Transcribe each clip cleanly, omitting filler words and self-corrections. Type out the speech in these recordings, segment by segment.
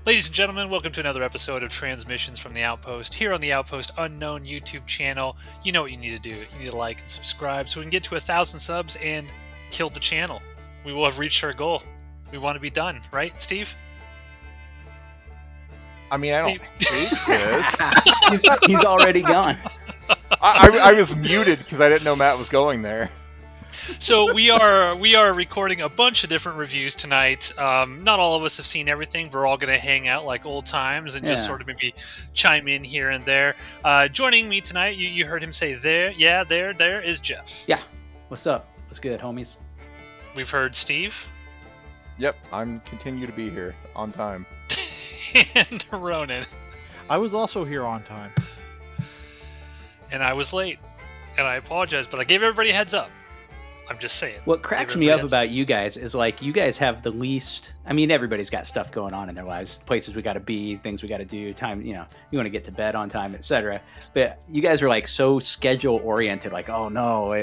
Ladies and gentlemen, welcome to another episode of Transmissions from the Outpost. Here on the Outpost Unknown YouTube channel, you know what you need to do. You need to like and subscribe so we can get to 1,000 subs and kill the channel. We will have reached our goal. We want to be done, right, Steve? I mean, I don't hate this. he's already gone. I was muted because I didn't know Matt was going there. So we are recording a bunch of different reviews tonight. Not all of us have seen everything. We're all going to hang out like old times and just sort of maybe chime in here and there. Joining me tonight, you heard him say there. Yeah, there is Jeff. Yeah. What's up? What's good, homies? We've heard Steve. Yep, I'm continue to be here on time. And Ronan. I was also here on time. And I was late. And I apologize, but I gave everybody a heads up. I'm just saying. What cracks me up about you guys is like you guys have the least. I mean, everybody's got stuff going on in their lives, places we got to be, things we got to do, time. You know, you want to get to bed on time, etc. But you guys are like so schedule oriented. Like, oh no,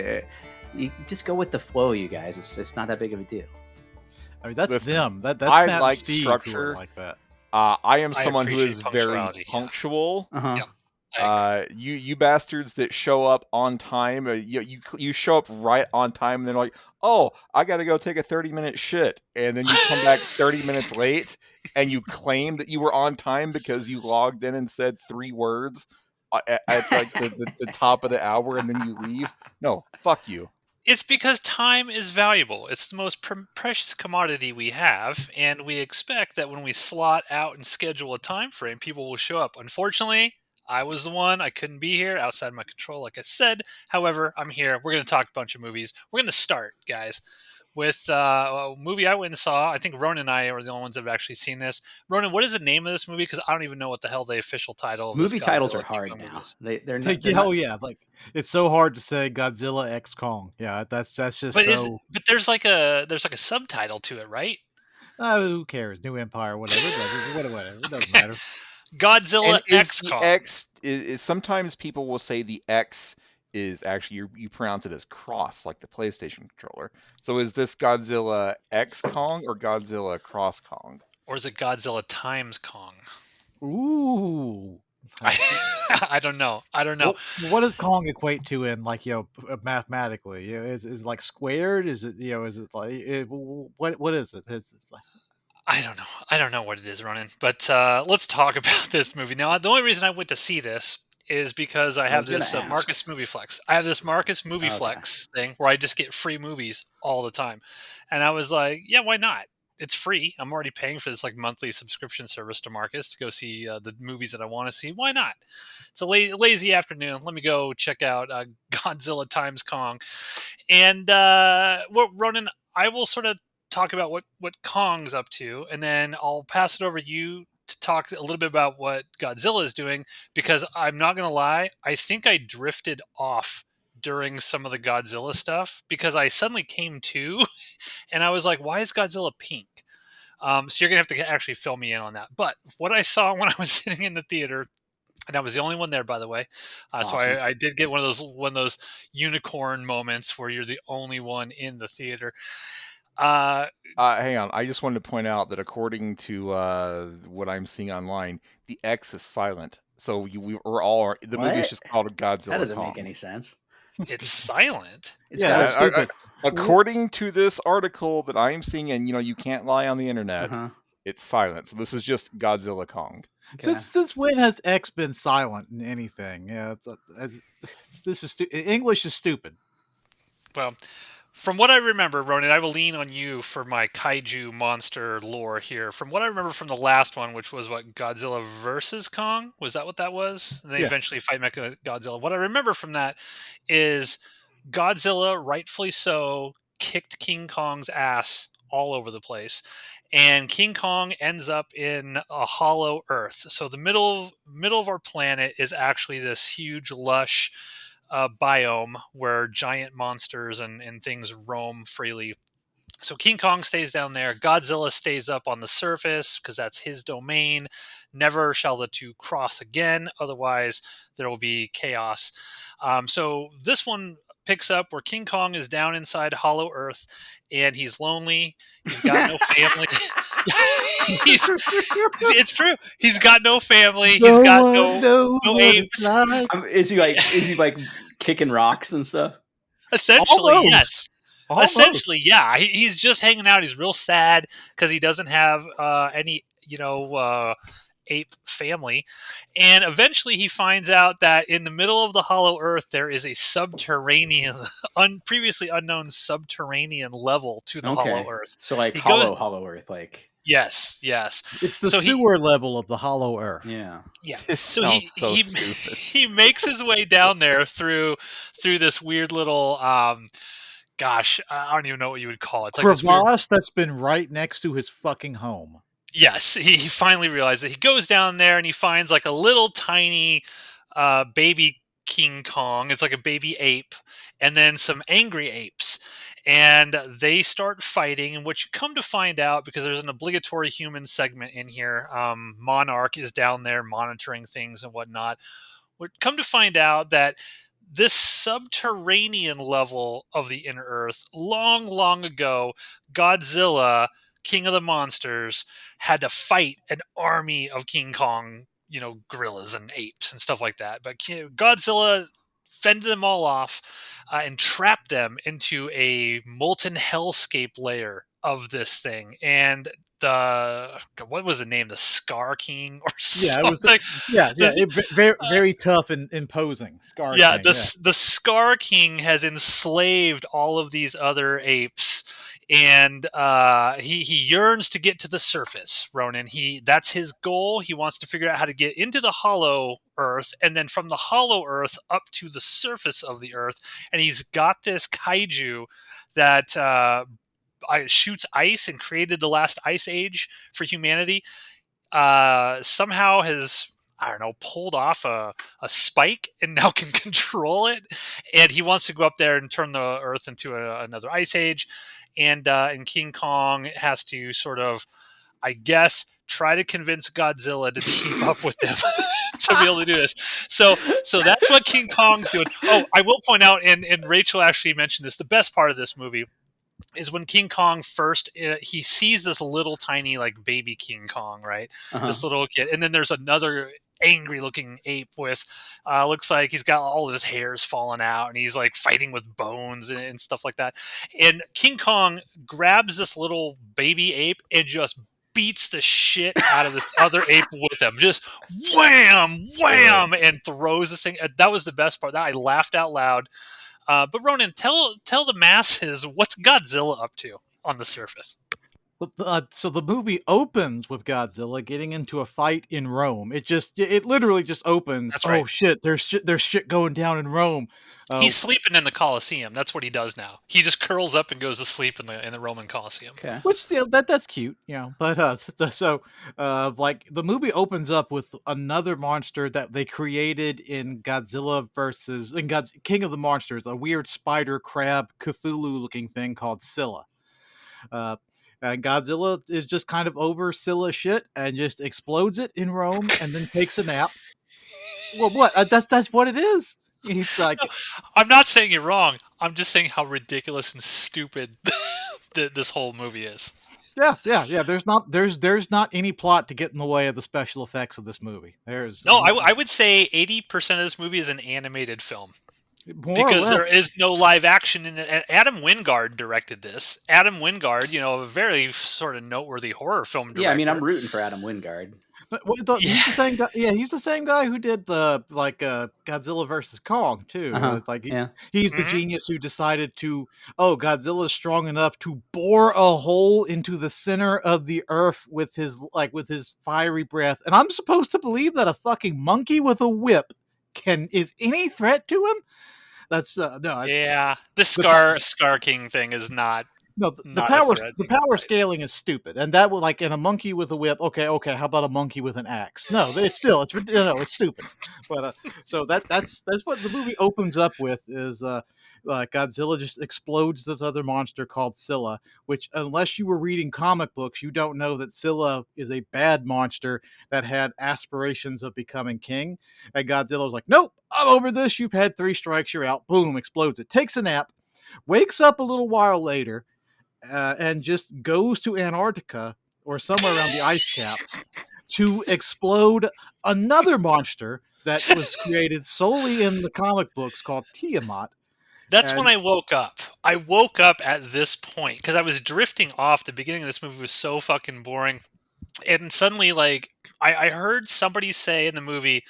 you just go with the flow, you guys. It's not that big of a deal. I mean, that's them. That's I Matt like and Steve structure. Like that. I am someone who is very punctuality, punctual. Yeah. You bastards that show up on time, you show up right on time, and then like, oh, I got to go take a 30-minute shit, and then you come back 30 minutes late, and you claim that you were on time because you logged in and said 3 words at like the top of the hour, and then you leave. No, fuck you. It's because time is valuable. It's the most precious commodity we have, and we expect that when we slot out and schedule a time frame, people will show up. Unfortunately, I was the one. I couldn't be here, outside my control, like I said. However, I'm here. We're going to talk a bunch of movies. We're going to start, guys, with a movie I went and saw. I think Ronan and I are the only ones that have actually seen this. Ronan, what is the name of this movie? Because I don't even know what the hell the official title of this movie titles are Godzilla hard movie now. is. They're Oh yeah, like it's so hard to say Godzilla X Kong. Yeah, that's just. But there's like a subtitle to it, right? Who cares? New Empire, whatever. Whatever. It doesn't matter. Godzilla And X Kong. X is sometimes people will say the X is actually you pronounce it as cross, like the PlayStation controller. So is this Godzilla X Kong or Godzilla Cross Kong? Or is it Godzilla times Kong? Ooh. I don't know. What does Kong equate to in like mathematically? Is it like squared? Is it is it like what is it? It's like I don't know what it is, Ronan. But let's talk about this movie. Now, the only reason I went to see this is because I have this Marcus Movie Flex. I have this Marcus Movie Flex thing where I just get free movies all the time. And I was like, yeah, why not? It's free. I'm already paying for this like monthly subscription service to Marcus to go see the movies that I want to see. Why not? It's a lazy afternoon. Let me go check out Godzilla times Kong. And Ronan, I will sort of talk about what Kong's up to, and then I'll pass it over to you to talk a little bit about what Godzilla is doing, because I'm not going to lie, I think I drifted off during some of the Godzilla stuff because I suddenly came to and I was like, why is Godzilla pink? So you're going to have to actually fill me in on that. But what I saw when I was sitting in the theater, and I was the only one there, by the way. Awesome. So I did get one of those unicorn moments where you're the only one in the theater. Hang on. I just wanted to point out that according to what I'm seeing online, the X is silent. So we're all the movie is just called Godzilla. That doesn't Kong. make any sense. It's silent. It's kind of stupid. According to this article that I am seeing, and you can't lie on the internet, it's silent. So this is just Godzilla Kong. Okay. Since when has X been silent in anything? Yeah, this is English is stupid. Well, from what I remember, Ronan, I will lean on you for my kaiju monster lore here. From what I remember from the last one, which was Godzilla versus Kong? Was that what that was? And they eventually fight Godzilla. What I remember from that is Godzilla, rightfully so, kicked King Kong's ass all over the place. And King Kong ends up in a hollow Earth. So the middle of our planet is actually this huge, lush biome where giant monsters and things roam freely. So King Kong stays down there. Godzilla stays up on the surface because that's his domain. Never shall the two cross again. Otherwise, there will be chaos. So this one picks up where King Kong is down inside Hollow Earth, and he's lonely. He's got no family. he's it's true. He's got no family. No He's got one knows no what it's apes. like. Is he like kicking rocks and stuff? Essentially, Almost. yes. Almost. Essentially, yeah. He's just hanging out. He's real sad because he doesn't have any, ape family. And eventually he finds out that in the middle of the Hollow Earth, there is a subterranean, previously unknown subterranean level to the Hollow Earth. So like He Hollow Earth, like. Yes. It's the sewer level of the Hollow Earth. Yeah. So he makes his way down there through this weird little gosh, I don't even know what you would call it. It's like this crevasse that's been right next to his fucking home. Yes, he finally realized it. He goes down there and he finds like a little tiny baby King Kong. It's like a baby ape, and then some angry apes. And they start fighting, and what you come to find out, because there's an obligatory human segment in here, Monarch is down there monitoring things and whatnot. What come to find out that this subterranean level of the inner earth, long, long ago, Godzilla, King of the Monsters, had to fight an army of King Kong, gorillas and apes and stuff like that. But Godzilla fended them all off and trapped them into a molten hellscape layer of this thing. And what was the name? The Scar King or something? Very tough and imposing. Scar King. The Scar King has enslaved all of these other apes, and he yearns to get to the surface. Ronan, that's his goal. He wants to figure out how to get into the Hollow Earth, and then from the Hollow Earth up to the surface of the Earth. And he's got this kaiju that shoots ice and created the last ice age for humanity. Somehow has, pulled off a spike and now can control it. And he wants to go up there and turn the Earth into another ice age. And King Kong has to sort of, I guess, try to convince Godzilla to team up with him to be able to do this. So that's what King Kong's doing. Oh, I will point out, and Rachel actually mentioned this, the best part of this movie is when King Kong first, he sees this little tiny like baby King Kong, right? This little kid. And then there's another angry looking ape with, looks like he's got all of his hairs falling out and he's like fighting with bones and stuff like that. And King Kong grabs this little baby ape and just beats the shit out of this other ape with him. Just wham, wham, and throws this thing. That was the best part. That I laughed out loud. But Ronan, tell the masses, what's Godzilla up to on the surface? So the movie opens with Godzilla getting into a fight in Rome. It literally just opens. That's right. Oh shit! There's shit going down in Rome. He's sleeping in the Colosseum. That's what he does now. He just curls up and goes to sleep in the Roman Colosseum. Okay. Which that's cute, But like the movie opens up with another monster that they created in King of the Monsters, a weird spider crab Cthulhu looking thing called Scylla. And Godzilla is just kind of over Scylla shit and just explodes it in Rome and then takes a nap. Well, what? That's what it is. He's like, no, I'm not saying you're wrong. I'm just saying how ridiculous and stupid this whole movie is. Yeah. There's not any plot to get in the way of the special effects of this movie. I would say 80% of this movie is an animated film. Because there is no live action in it. Adam Wingard directed this. Adam Wingard, a very sort of noteworthy horror film director. Yeah, I mean, I'm rooting for Adam Wingard. He's the same guy. Yeah, he's the same guy who did the Godzilla versus Kong too. He's the genius who decided Godzilla's strong enough to bore a hole into the center of the earth with his fiery breath. And I'm supposed to believe that a fucking monkey with a whip is any threat to him? That's no. The Scar King thing is not. No, the power scaling is stupid, and that would in a monkey with a whip. Okay. How about a monkey with an axe? No, it's stupid. But so that's what the movie opens up with is Godzilla just explodes this other monster called Scylla, which unless you were reading comic books, you don't know that Scylla is a bad monster that had aspirations of becoming king. And Godzilla was like, nope, I'm over this. You've had 3 strikes, you're out. Boom, explodes it. Takes a nap, wakes up a little while later, and just goes to Antarctica or somewhere around the ice caps to explode another monster that was created solely in the comic books called Tiamat. That's when And I woke up. I woke up at this point because I was drifting off. The beginning of this movie was so fucking boring. And suddenly, like, I heard somebody say in the movie,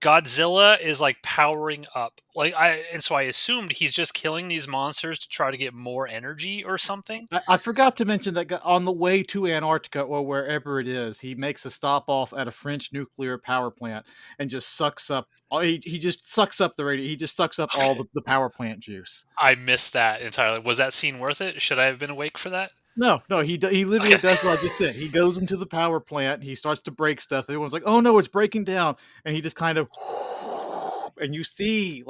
Godzilla is like powering up. And so I assumed he's just killing these monsters to try to get more energy or something. I forgot to mention that on the way to Antarctica or wherever it is, he makes a stop off at a French nuclear power plant and just sucks up. He just sucks up the radio. He just sucks up all the power plant juice. I missed that entirely. Was that scene worth it? Should I have been awake for that? No, he literally does what I just said. He goes into the power plant. He starts to break stuff. Everyone's like, "Oh no, it's breaking down!" And he just kind of, and you see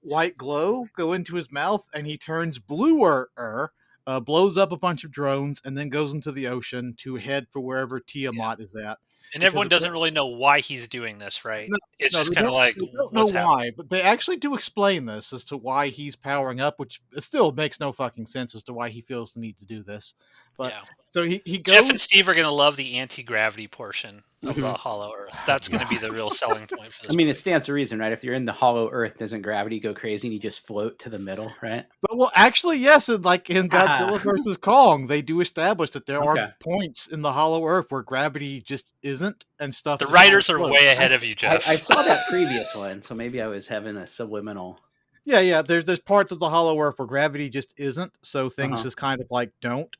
white glow go into his mouth, and he turns bluer. Blows up a bunch of drones, and then goes into the ocean to head for wherever Tiamat is at. And everyone doesn't really know why he's doing this, right? No, it's just kind of like, they don't what's know happening? why, but they actually do explain this as to why he's powering up, which it still makes no fucking sense as to why he feels the need to do this. But Yeah. so he goes. Jeff and Steve are going to love the anti-gravity portion of the Hollow Earth. That's going to be the real selling point for this. I mean, movie. it stands to reason, right? If you're in the Hollow Earth, doesn't gravity go crazy and you just float to the middle, right? But well, actually, yes, and like in Godzilla versus Kong, they do establish that there are points in the Hollow Earth where gravity just isn't, and stuff. The writers are way ahead of you, Jeff. I saw that previous one, so maybe I was having a subliminal. Yeah. There's parts of the Hollow Earth where gravity just isn't, so things just kind of like don't.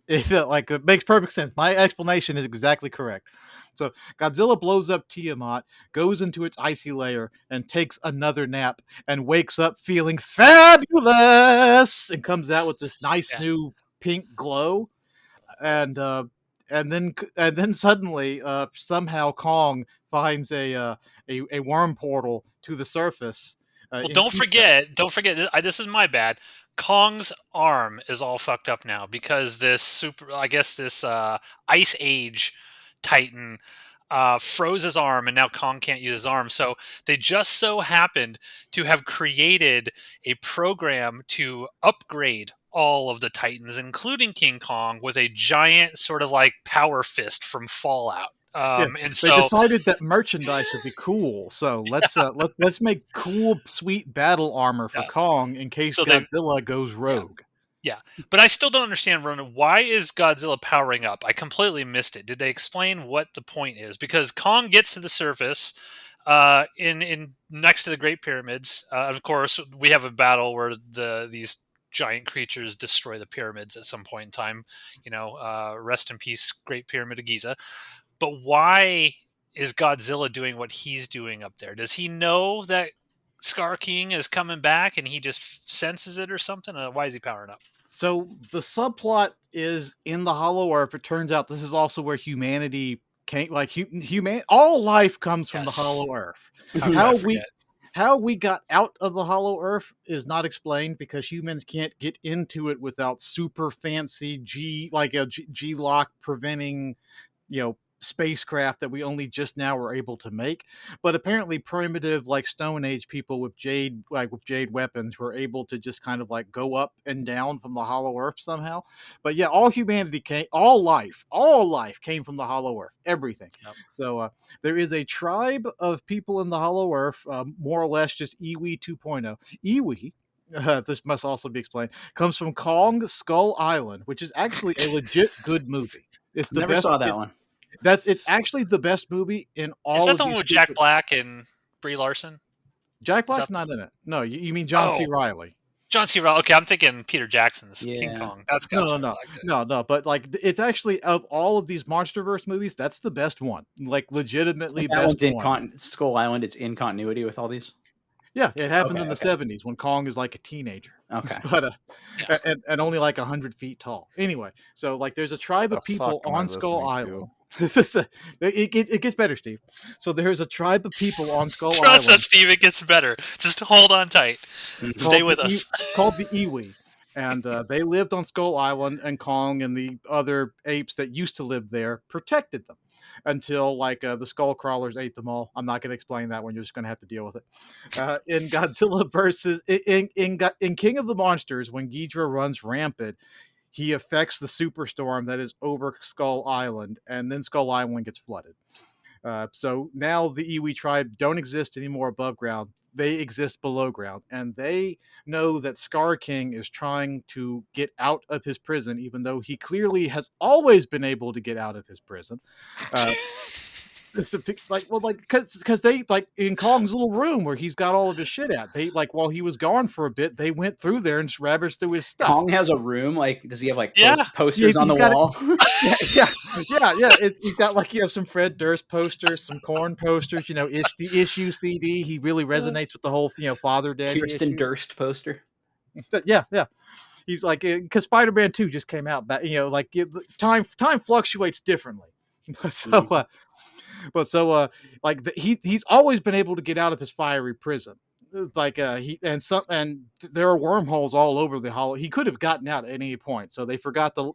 It makes perfect sense. My explanation is exactly correct. So Godzilla blows up Tiamat, goes into its icy lair, and takes another nap, and wakes up feeling fabulous, and comes out with this nice new pink glow, and then suddenly somehow Kong finds a worm portal to the surface. Well, don't forget. This is my bad. Kong's arm is all fucked up now because this Ice Age Titan froze his arm, and now Kong can't use his arm. So they just so happened to have created a program to upgrade all of the Titans, including King Kong, with a giant sort of like power fist from Fallout. And so they decided that merchandise would be cool. So let's make cool, sweet battle armor for Kong in case Godzilla goes rogue. Yeah, but I still don't understand, Ronan. Why is Godzilla powering up? I completely missed it. Did they explain what the point is? Because Kong gets to the surface, in next to the Great Pyramids. Of course, we have a battle where these giant creatures destroy the pyramids at some point in time. Rest in peace, Great Pyramid of Giza. But why is Godzilla doing what he's doing up there? Does he know that Scar King is coming back and he just senses it or something? Why is he powering up? So the subplot is in the Hollow Earth. It turns out this is also where humanity came. Like all life comes from the Hollow Earth. How we got out of the Hollow Earth is not explained because humans can't get into it without super fancy G-lock preventing, spacecraft that we only just now were able to make. But apparently primitive Stone Age people with jade weapons were able to just kind of go up and down from the Hollow Earth somehow. But yeah, all life came from the Hollow Earth, everything. Yep. So there is a tribe of people in the Hollow Earth, more or less just Iwi 2.0. Iwi, this must also be explained, comes from Kong Skull Island, which is actually a legit good movie. It's Never saw that one. It's actually the best movie in all. Is that the one with Jack Black and Brie Larson? Jack Black's not in it. No, you mean John C. Reilly. John C. Reilly. Okay, I'm thinking Peter Jackson's King Kong. That's no. But it's actually, of all of these MonsterVerse movies, that's the best one. Legitimately best one. Skull Island is in continuity with all these. Yeah, it happens in the 70s when Kong is like a teenager. Okay. But and only 100 feet tall. Anyway, so there's a tribe of people on Skull Island. It gets better, Steve. So there's a tribe of people on Skull Island. Trust us, Steve, it gets better. Just hold on tight. Stay with us. Called the Iwi. And they lived on Skull Island, and Kong and the other apes that used to live there protected them until the skull crawlers ate them all. I'm not going to explain that one. You're just going to have to deal with it. In Godzilla versus in King of the Monsters, when Ghidorah runs rampant, he affects the superstorm that is over Skull Island, and then Skull Island gets flooded. So now the Iwi tribe don't exist anymore above ground. They exist below ground, and they know that Scar King is trying to get out of his prison, even though he clearly has always been able to get out of his prison. It's because they like in Kong's little room where he's got all of his shit at. They like while he was gone for a bit, they went through there and just ravaged through his stuff. Kong has a room. Like, does he have like posters on the wall? He's got like some Fred Durst posters, some Korn posters. The Issue CD. He really resonates with the whole father daddy. Kirsten Durst poster. Yeah. He's like because Spider-Man 2 just came out, but time fluctuates differently. He's always been able to get out of his fiery prison. Like there are wormholes all over the hollow. He could have gotten out at any point. So they forgot the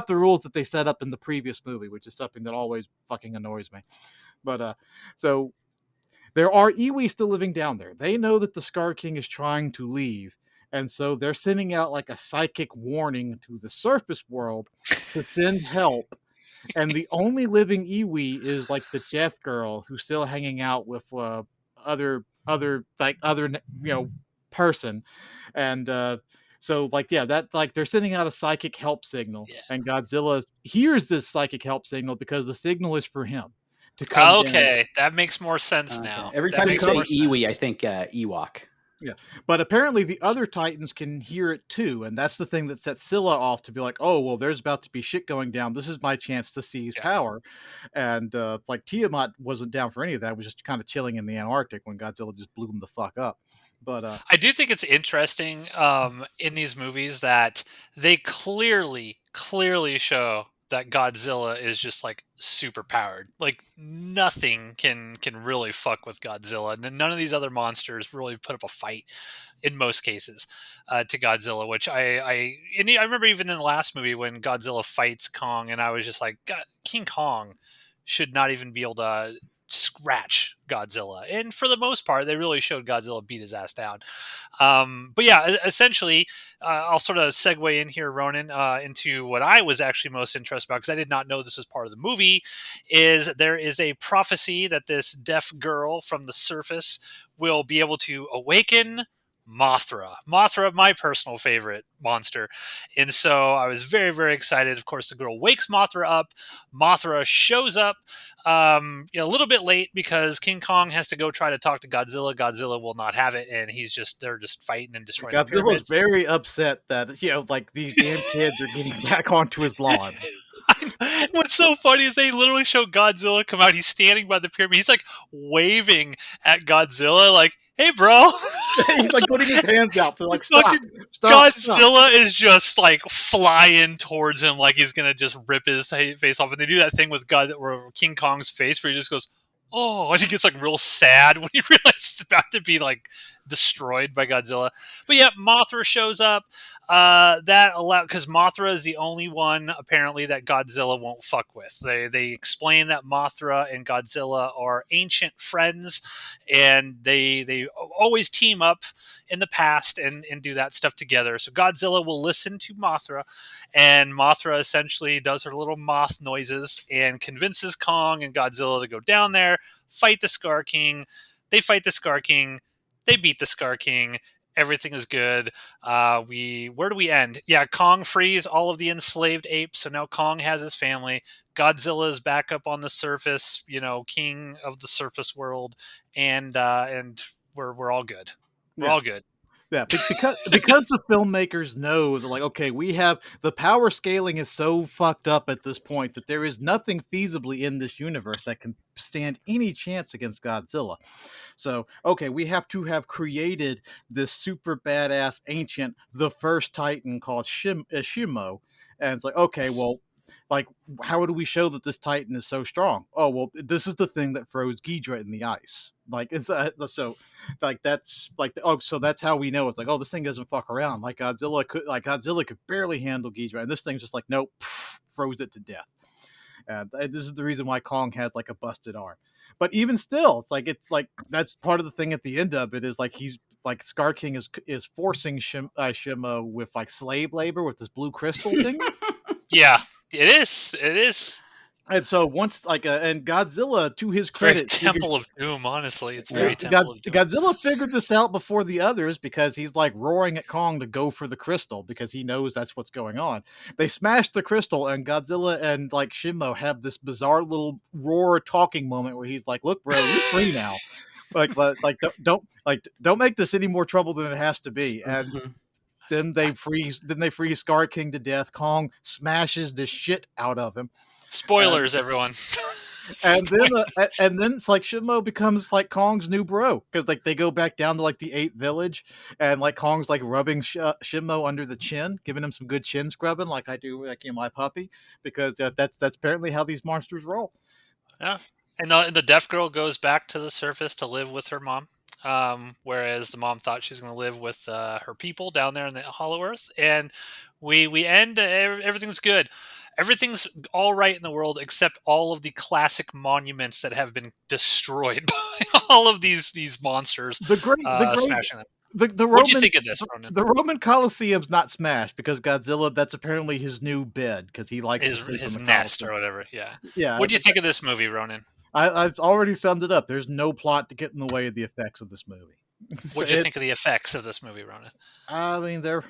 rules that they set up in the previous movie, which is something that always fucking annoys me. But so there are Iwi still living down there. They know that the Scar King is trying to leave, and so they're sending out like a psychic warning to the surface world to send help. And the only living Iwi is like the Death Girl, who's still hanging out with other person, and they're sending out a psychic help signal, and Godzilla hears this psychic help signal because the signal is for him to come. Okay, that makes more sense now. Every time you say Iwi, I think Ewok. Yeah, but apparently the other Titans can hear it too, and that's the thing that sets Scylla off to be like, oh, well, there's about to be shit going down. This is my chance to seize power. And Tiamat wasn't down for any of that. It was just kind of chilling in the Antarctic when Godzilla just blew him the fuck up. But I do think it's interesting in these movies that they clearly show that Godzilla is just like super powered. Like nothing can really fuck with Godzilla. And none of these other monsters really put up a fight in most cases to Godzilla, which I remember even in the last movie when Godzilla fights Kong, and I was just like, God, King Kong should not even be able to scratch Godzilla. And for the most part, they really showed Godzilla beat his ass down. But yeah, essentially, I'll sort of segue in here, Ronan, into what I was actually most interested about, because I did not know this was part of the movie, is there is a prophecy that this deaf girl from the surface will be able to awaken Mothra. Mothra, my personal favorite monster. And so I was very, very excited. Of course, the girl wakes Mothra up. Mothra shows up a little bit late because King Kong has to go try to talk to Godzilla. Godzilla will not have it, and they're just fighting and destroying the pyramids. Godzilla's very upset that these damn kids are getting back onto his lawn. What's so funny is they literally show Godzilla come out. He's standing by the pyramid. He's like waving at Godzilla, like, "Hey, bro!" He's like putting his hands out to like stop. Godzilla is just like flying towards him, like he's gonna just rip his face off. And they do that thing with King Kong's face, where he just goes, "Oh," and he gets like real sad when he realizes it's about to be like destroyed by Godzilla. But yeah, Mothra shows up. Because Mothra is the only one apparently that Godzilla won't fuck with. They explain that Mothra and Godzilla are ancient friends, and they always team up in the past and do that stuff together. So Godzilla will listen to Mothra, and Mothra essentially does her little moth noises and convinces Kong and Godzilla to go down there, fight the Scar King. They fight the Scar King. They beat the Scar King. Everything is good. Where do we end? Yeah, Kong frees all of the enslaved apes, so now Kong has his family. Godzilla is back up on the surface, king of the surface world, and we're all good. We're all good. Yeah, because the filmmakers know that, like, okay, we have the power scaling is so fucked up at this point that there is nothing feasibly in this universe that can stand any chance against Godzilla. So, okay, we have to have created this super badass ancient, the first Titan called Shimo, and it's like, okay, well, like, how do we show that this Titan is so strong? Oh, well, this is the thing that froze Ghidra in the ice. Like, it's so, like, that's like, so that's how we know. It's like, oh, this thing doesn't fuck around. Godzilla could barely handle Ghidra, and this thing's just like, nope, froze it to death. And this is the reason why Kong has like a busted arm. But even still, it's like that's part of the thing at the end of it is like like Scar King is forcing Shimo with like slave labor with this blue crystal thing. Yeah, it is. It is. And so once and Godzilla, to his It's very credit, Temple of Doom. Honestly, it's very Temple of Doom. Godzilla figured this out before the others because he's like roaring at Kong to go for the crystal because he knows that's what's going on. They smashed the crystal, and Godzilla and like Shimo have this bizarre little roar talking moment where he's like, "Look, bro, you're free now. Don't make this any more trouble than it has to be." And then they freeze Scar King to death. Kong smashes the shit out of him. Spoilers, everyone. And then it's like Shimo becomes like Kong's new bro because like they go back down to like the 8th village, and like Kong's like rubbing Shimo under the chin, giving him some good chin scrubbing, like I do like my puppy, because that's apparently how these monsters roll. Yeah, and the deaf girl goes back to the surface to live with her mom. Whereas the mom thought she was going to live with her people down there in the Hollow Earth, and we end. Everything's good. Everything's all right in the world except all of the classic monuments that have been destroyed by all of these monsters. Smashing them. What do you think of this, Ronan? The Roman Colosseum's not smashed because Godzilla. That's apparently his new bed because he likes his nest or whatever. Yeah. Yeah. What do you think of this movie, Ronan? I've already summed it up. There's no plot to get in the way of the effects of this movie. What do you think of the effects of this movie, Ronan? I mean, they're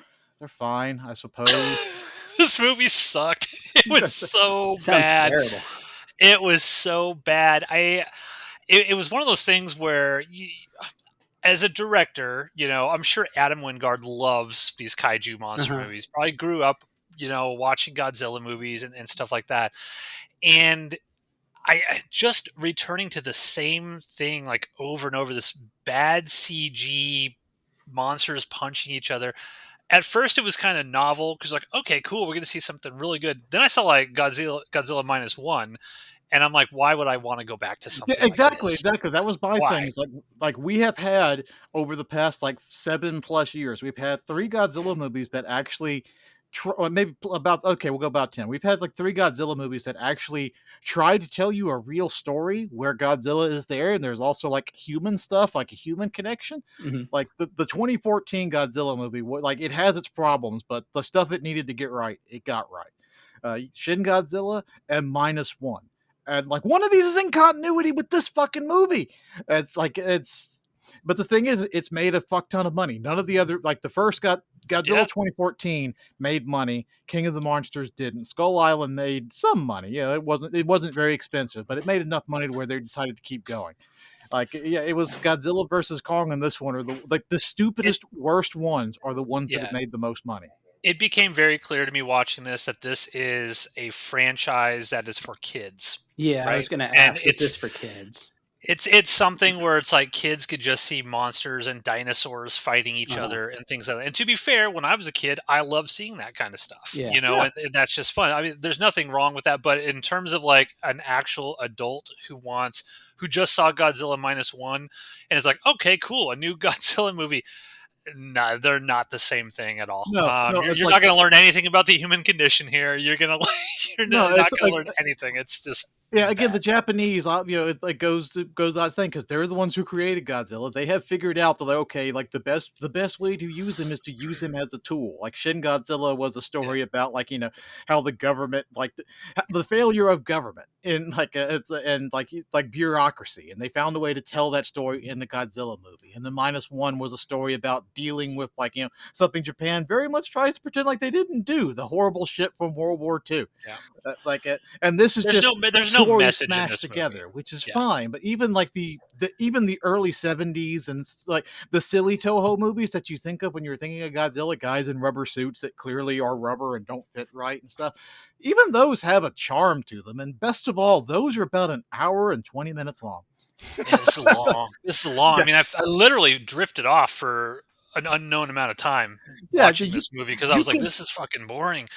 fine, I suppose. This movie sucked. It was so bad. Terrible. It was so bad. It was one of those things where, as a director, I'm sure Adam Wingard loves these kaiju monster movies. Probably grew up, watching Godzilla movies and stuff like that. And I just returning to the same thing like over and over, this bad CG monsters punching each other. At first it was kind of novel because like, okay, cool, we're going to see something really good. Then I saw like Godzilla -1, and I'm like, why would I want to go back to something exactly like this? That was my thing. It's like we have had over the past like 7+ years, we've had 3 Godzilla movies that actually we'll go about 10. We've had like 3 Godzilla movies that actually tried to tell you a real story where Godzilla is there and there's also like human stuff, like a human connection. Like the 2014 Godzilla movie, like it has its problems, but the stuff it needed to get right, it got right. Shin Godzilla and -1. And like one of these is in continuity with this fucking movie. But the thing is, it's made a fuck ton of money. None of the other, like the first Godzilla 2014 made money. King of the Monsters didn't. Skull Island made some money. Yeah, it wasn't very expensive, but it made enough money to where they decided to keep going. Like, yeah, it was Godzilla versus Kong, and this one are the stupidest, worst ones are the ones that have made the most money. It became very clear to me watching this that this is a franchise that is for kids. Yeah, right? I was going to ask, is this for kids? It's something where it's like kids could just see monsters and dinosaurs fighting each other and things like that. And to be fair, when I was a kid, I loved seeing that kind of stuff. And that's just fun. I mean, there's nothing wrong with that. But in terms of like an actual adult who just saw Godzilla -1 and is like, okay, cool, a new Godzilla movie. No, they're not the same thing at all. No, you're not going to learn anything about the human condition here. You're not going to learn anything. It's just again, the Japanese, it goes without saying because they're the ones who created Godzilla. They have figured out that like the best way to use him is to use him as a tool. Like Shin Godzilla was a story about like how the government the failure of government in like bureaucracy, and they found a way to tell that story in the Godzilla movie. And the -1 was a story about dealing with something Japan very much tries to pretend like they didn't do, the horrible shit from World War II. Yeah, and this is there's no message smashed in this together, movie. which is fine. But even like the early 70s and like the silly Toho movies that you think of when you're thinking of Godzilla, guys in rubber suits that clearly are rubber and don't fit right and stuff, even those have a charm to them. And best of all, those are about an hour and 20 minutes long. This is long. I mean, I literally drifted off for an unknown amount of time watching this movie because I was like, this is fucking boring.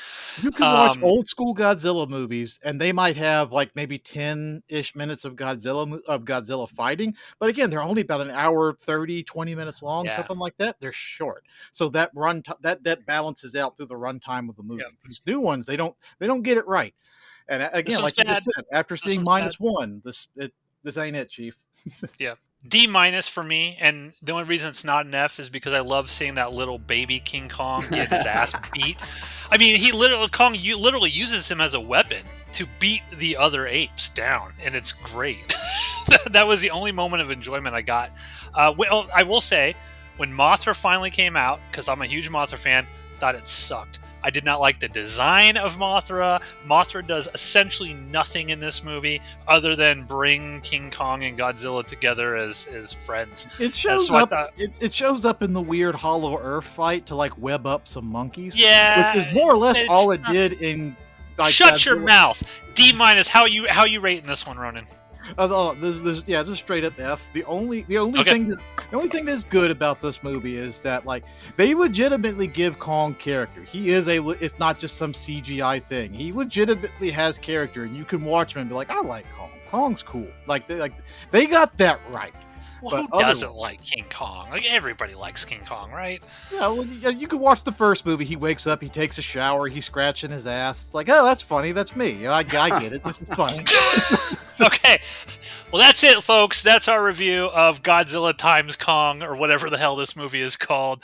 You can watch old school Godzilla movies and they might have like maybe 10-ish minutes of Godzilla fighting, but again, they're only about an hour 30 20 minutes long, something like that. They're short, so that that balances out through the runtime of the movie. These new ones, they don't get it right. And again, like you just said, after seeing -1, this ain't it, Chief. Yeah. D minus for me, and the only reason it's not an F is because I love seeing that little baby King Kong get his ass beat. I mean, you literally uses him as a weapon to beat the other apes down, and it's great. That was the only moment of enjoyment I got. Well, I will say, when Mothra finally came out, because I'm a huge Mothra fan, thought it sucked. I did not like the design of Mothra. Mothra does essentially nothing in this movie other than bring King Kong and Godzilla together as friends. It shows up. It shows up in the weird Hollow Earth fight to like web up some monkeys. Yeah, which is more or less all it did in. Like, shut your mouth. D minus. How you rating this one, Ronan? This is straight up F. The only thing that's good about this movie is that like they legitimately give Kong character. It's not just some CGI thing. He legitimately has character, and you can watch him and be like, I like Kong. Kong's cool. They got that right. Well, who doesn't like King Kong? Like, everybody likes King Kong, right? Yeah, well, you can watch the first movie. He wakes up, he takes a shower, he's scratching his ass. It's like, oh, that's funny. That's me. I get it. This is funny. Okay. Well, that's it, folks. That's our review of Godzilla times Kong, or whatever the hell this movie is called.